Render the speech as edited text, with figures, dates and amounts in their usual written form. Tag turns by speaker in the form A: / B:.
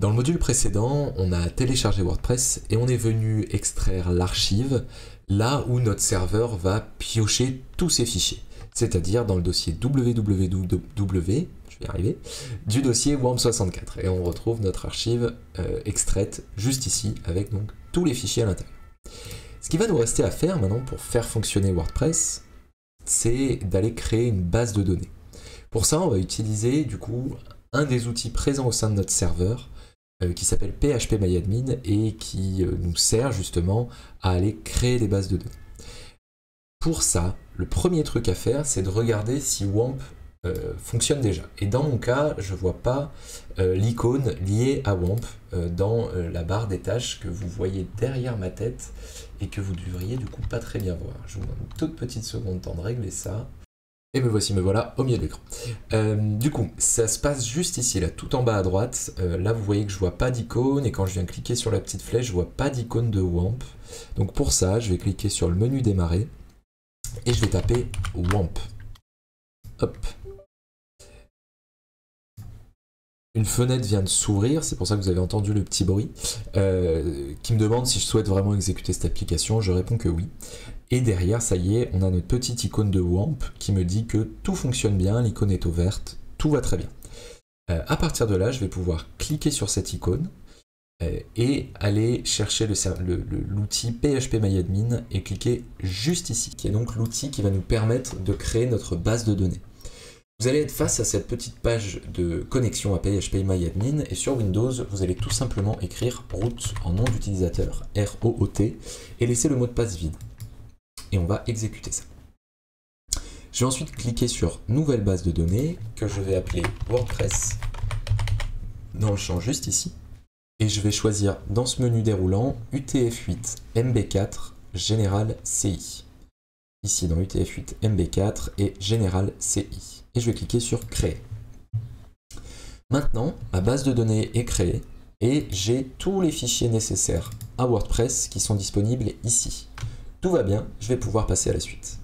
A: Dans le module précédent, on a téléchargé WordPress et on est venu extraire l'archive là où notre serveur va piocher tous ses fichiers, c'est-à-dire dans le dossier www, je vais y arriver, du dossier WAMP64. Et on retrouve notre archive extraite juste ici avec donc tous les fichiers à l'intérieur. Ce qui va nous rester à faire maintenant pour faire fonctionner WordPress, c'est d'aller créer une base de données. Pour ça, on va utiliser du coup un des outils présents au sein de notre serveur qui s'appelle PHPMyAdmin et qui nous sert justement à aller créer des bases de données. Pour ça, le premier truc à faire, c'est de regarder si WAMP fonctionne déjà. Et dans mon cas, je ne vois pas l'icône liée à WAMP dans la barre des tâches que vous voyez derrière ma tête et que vous devriez du coup pas très bien voir. Je vous demande une toute petite seconde temps de régler ça. Et me voici, me voilà au milieu de l'écran. Du coup, ça se passe juste ici, là, tout en bas à droite. Là, vous voyez que je vois pas d'icône, et quand je viens cliquer sur la petite flèche, je vois pas d'icône de WAMP. Donc pour ça, je vais cliquer sur le menu démarrer, et je vais taper WAMP. Hop. Une fenêtre vient de s'ouvrir, c'est pour ça que vous avez entendu le petit bruit, qui me demande si je souhaite vraiment exécuter cette application. Je réponds que oui. Et derrière, ça y est, on a notre petite icône de WAMP qui me dit que tout fonctionne bien, l'icône est ouverte, tout va très bien. À partir de là, je vais pouvoir cliquer sur cette icône et aller chercher l'outil PHPMyAdmin et cliquer juste ici, qui est donc l'outil qui va nous permettre de créer notre base de données. Vous allez être face à cette petite page de connexion à PHPMyAdmin et sur Windows, vous allez tout simplement écrire root en nom d'utilisateur, R-O-O-T, et laisser le mot de passe vide. Et on va exécuter ça. Je vais ensuite cliquer sur Nouvelle base de données, que je vais appeler WordPress, dans le champ juste ici. Et je vais choisir dans ce menu déroulant UTF-8 MB4 Général CI. Ici dans UTF-8 MB4 et Général CI. Et je vais cliquer sur Créer. Maintenant, ma base de données est créée et j'ai tous les fichiers nécessaires à WordPress qui sont disponibles ici. Tout va bien, je vais pouvoir passer à la suite.